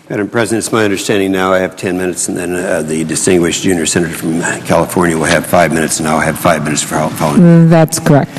Madam President, it's my understanding now I have 10 minutes, and then the distinguished junior senator from California will have 5 minutes, and I'll have 5 minutes for following. That's correct.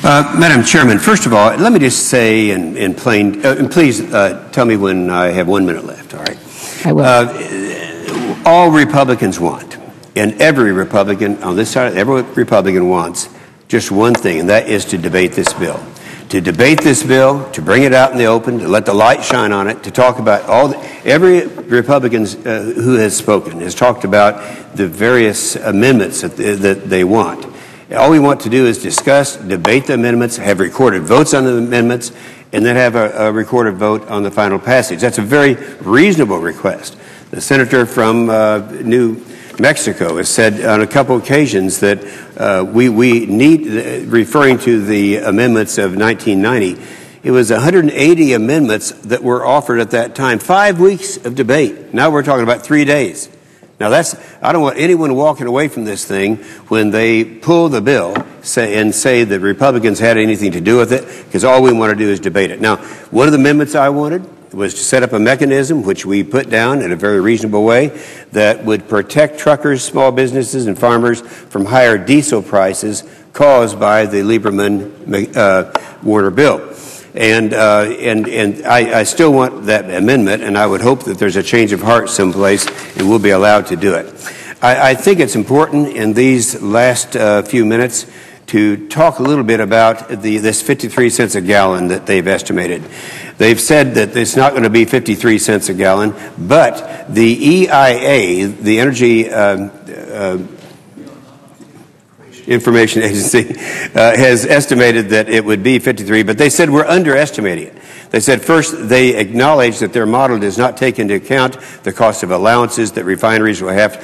Madam Chairman, first of all, let me just say in plain, and please tell me when I have 1 minute left, all right? I will. All Republicans want, and every Republican on this side, every Republican wants just one thing, and that is to debate this bill. To debate this bill, to bring it out in the open, to let the light shine on it, to talk about every Republican who has spoken has talked about the various amendments that they want. All we want to do is discuss, debate the amendments, have recorded votes on the amendments, and then have a recorded vote on the final passage. That's a very reasonable request. The senator from New Mexico has said on a couple occasions that we need, referring to the amendments of 1990, it was 180 amendments that were offered at that time. 5 weeks of debate. Now we're talking about 3 days. Now I don't want anyone walking away from this thing when they pull the bill and say that Republicans had anything to do with it, because all we want to do is debate it. Now, one of the amendments I wanted was to set up a mechanism, which we put down in a very reasonable way, that would protect truckers, small businesses, and farmers from higher diesel prices caused by the Lieberman-Warner bill. And I still want that amendment, and I would hope that there's a change of heart someplace and we'll be allowed to do it. I think it's important in these last few minutes to talk a little bit about this 53 cents a gallon that they've estimated. They've said that it's not going to be 53 cents a gallon, but the EIA, the Energy Information Agency, has estimated that it would be 53, but they said we're underestimating it. They said first they acknowledge that their model does not take into account the cost of allowances that refineries will have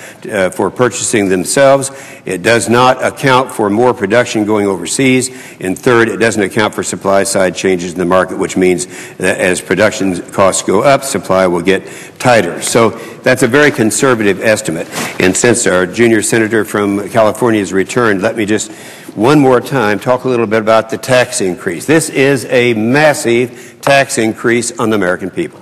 for purchasing themselves. It does not account for more production going overseas. And third, it doesn't account for supply side changes in the market, which means that as production costs go up, supply will get tighter. So that's a very conservative estimate. And since our junior senator from California has returned, let me just one more time talk a little bit about the tax increase. This is a massive tax increase on the American people.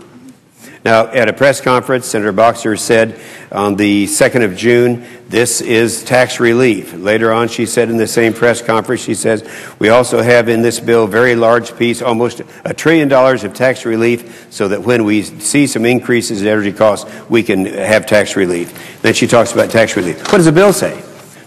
Now, at a press conference, Senator Boxer said on the 2nd of June, this is tax relief. Later on, she said in the same press conference, she says, we also have in this bill a very large piece, almost $1 trillion of tax relief, so that when we see some increases in energy costs, we can have tax relief. Then she talks about tax relief. What does the bill say?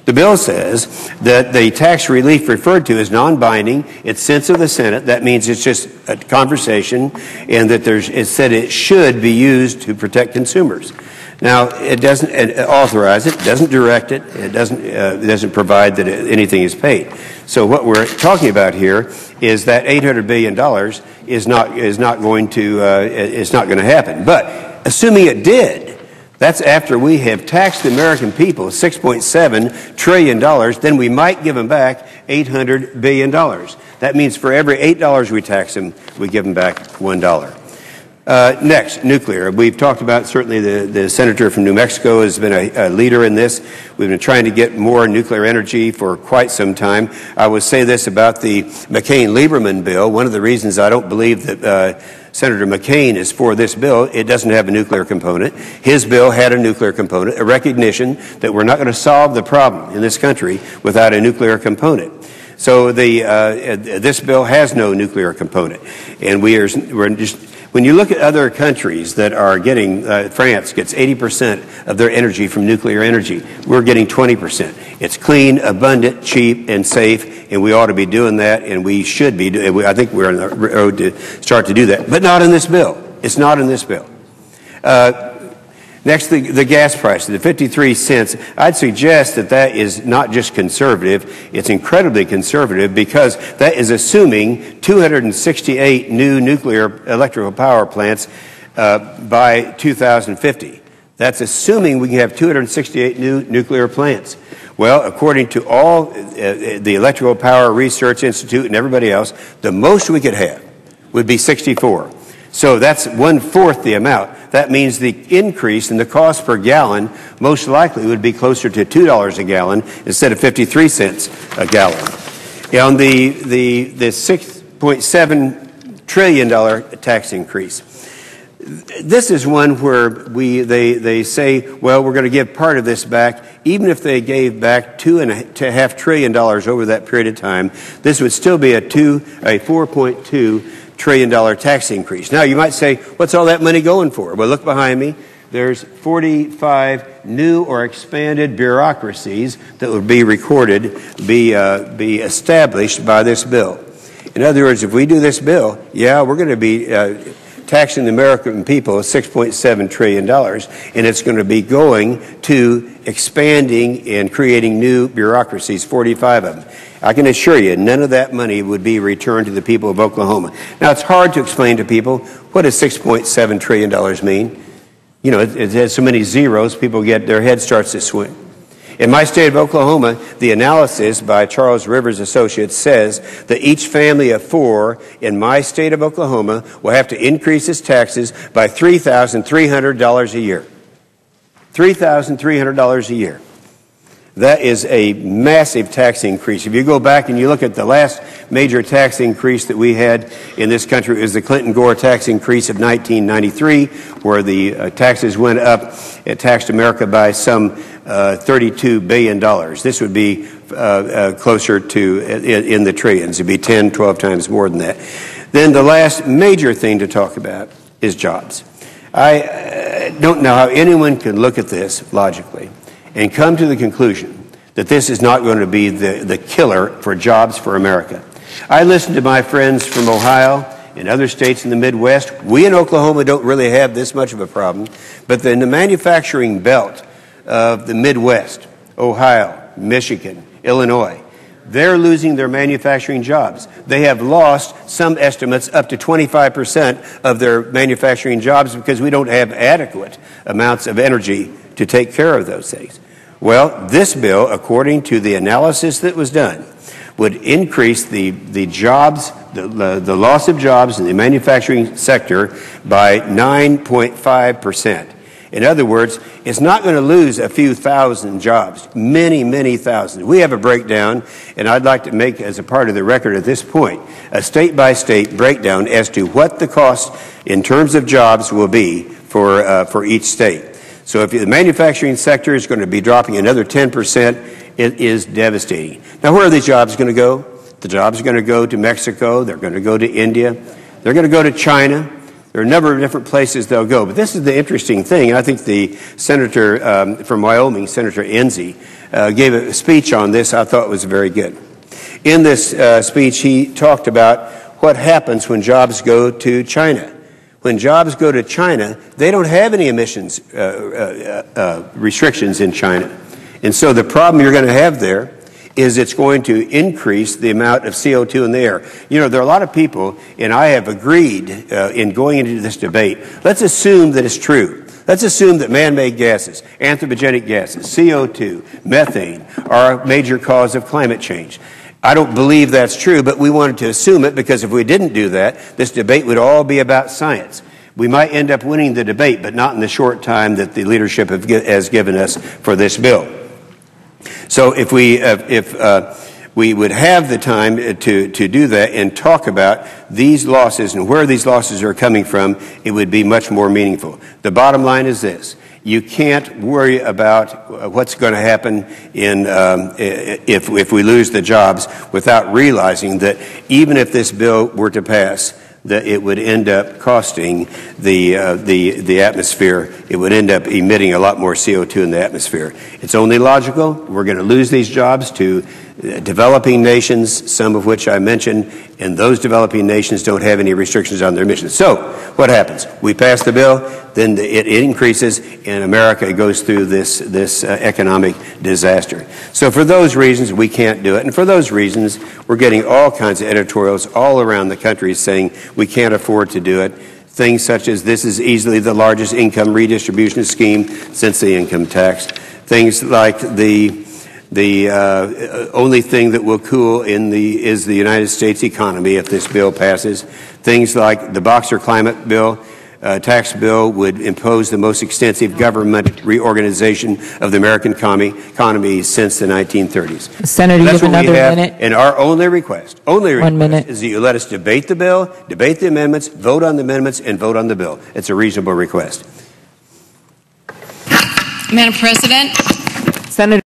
The bill says that the tax relief referred to is non-binding. It's sense of the Senate. That means it's just a conversation, and that it said it should be used to protect consumers. Now, it doesn't authorize it, doesn't direct it, it doesn't provide that anything is paid. So what we're talking about here is that $800 billion is not going to happen. But assuming it did, that's after we have taxed the American people $6.7 trillion, then we might give them back $800 billion. That means for every $8 we tax them, we give them back $1. Next, nuclear. We've talked about, certainly the senator from New Mexico has been a leader in this. We've been trying to get more nuclear energy for quite some time. I would say this about the McCain-Lieberman bill. One of the reasons I don't believe that Senator McCain is for this bill, it doesn't have a nuclear component. His bill had a nuclear component, a recognition that we're not going to solve the problem in this country without a nuclear component. So this bill has no nuclear component. And we're just, when you look at other countries that are getting, France gets 80% of their energy from nuclear energy. We're getting 20%. It's clean, abundant, cheap, and safe, and we ought to be doing that, and we should be. I think we're on the road to start to do that, but not in this bill. It's not in this bill. Next, the gas price, the 53 cents. I'd suggest that is not just conservative, it's incredibly conservative, because that is assuming 268 new nuclear electrical power plants by 2050. That's assuming we can have 268 new nuclear plants. Well, according to all the Electrical Power Research Institute and everybody else, the most we could have would be 64. So that's 1/4 the amount. That means the increase in the cost per gallon most likely would be closer to $2 a gallon instead of 53 cents a gallon. On the $6.7 trillion tax increase, this is one where they say, well, we're going to give part of this back. Even if they gave back $2.5 trillion over that period of time, this would still be a $4.2 trillion tax increase. Now, you might say, what's all that money going for? Well, look behind me. There's 45 new or expanded bureaucracies that would be be established by this bill. In other words, if we do this bill, we're going to be taxing the American people $6.7 trillion, and it's going to be going to expanding and creating new bureaucracies, 45 of them. I can assure you, none of that money would be returned to the people of Oklahoma. Now, it's hard to explain to people, what does $6.7 trillion mean? You know, it has so many zeros, people their head starts to swim. In my state of Oklahoma, the analysis by Charles Rivers Associates says that each family of 4 in my state of Oklahoma will have to increase its taxes by $3,300 a year. $3,300 a year. That is a massive tax increase. If you go back and you look at the last major tax increase that we had in this country, it was the Clinton-Gore tax increase of 1993, where the taxes went up. It taxed America by some $32 billion. This would be closer to in the trillions. It would be 10, 12 times more than that. Then the last major thing to talk about is jobs. I don't know how anyone can look at this logically and come to the conclusion that this is not going to be the killer for jobs for America. I listened to my friends from Ohio and other states in the Midwest. We in Oklahoma don't really have this much of a problem, but in the manufacturing belt of the Midwest, Ohio, Michigan, Illinois, they're losing their manufacturing jobs. They have lost, some estimates, up to 25% of their manufacturing jobs because we don't have adequate amounts of energy to take care of those things. Well, this bill, according to the analysis that was done, would increase the jobs, the loss of jobs in the manufacturing sector by 9.5%. In other words, it's not going to lose a few thousand jobs, many, many thousands. We have a breakdown, and I'd like to make, as a part of the record at this point, a state-by-state breakdown as to what the cost in terms of jobs will be for each state. So if the manufacturing sector is going to be dropping another 10%, it is devastating. Now, where are these jobs going to go? The jobs are going to go to Mexico. They're going to go to India. They're going to go to China. There are a number of different places they'll go. But this is the interesting thing. I think the senator from Wyoming, Senator Enzi, gave a speech on this I thought was very good. In this speech, he talked about what happens when jobs go to China. When jobs go to China, they don't have any emissions restrictions in China. And so the problem you're going to have there is it's going to increase the amount of CO2 in the air. You know, there are a lot of people, and I have agreed in going into this debate, let's assume that it's true. Let's assume that man-made gases, anthropogenic gases, CO2, methane, are a major cause of climate change. I don't believe that's true, but we wanted to assume it because if we didn't do that, this debate would all be about science. We might end up winning the debate, but not in the short time that the leadership has given us for this bill. So if we would have the time to do that and talk about these losses and where these losses are coming from, it would be much more meaningful. The bottom line is this. You can't worry about what's going to happen if we lose the jobs without realizing that even if this bill were to pass, that it would end up costing the atmosphere. It would end up emitting a lot more CO2 in the atmosphere. It's only logical. We're going to lose these jobs to developing nations, some of which I mentioned, and those developing nations don't have any restrictions on their emissions. So what happens? We pass the bill, then it increases, and America goes through this economic disaster. So for those reasons, we can't do it. And for those reasons, we're getting all kinds of editorials all around the country saying we can't afford to do it. Things such as this is easily the largest income redistribution scheme since the income tax. Things like the only thing that will cool is the United States economy if this bill passes. Things like the Boxer climate bill tax bill would impose the most extensive government reorganization of the American economy since the 1930s. Senator, you have another minute. And our only request, 1 minute, is that you let us debate the bill, debate the amendments, vote on the amendments, and vote on the bill. It's a reasonable request. Madam President. Senator.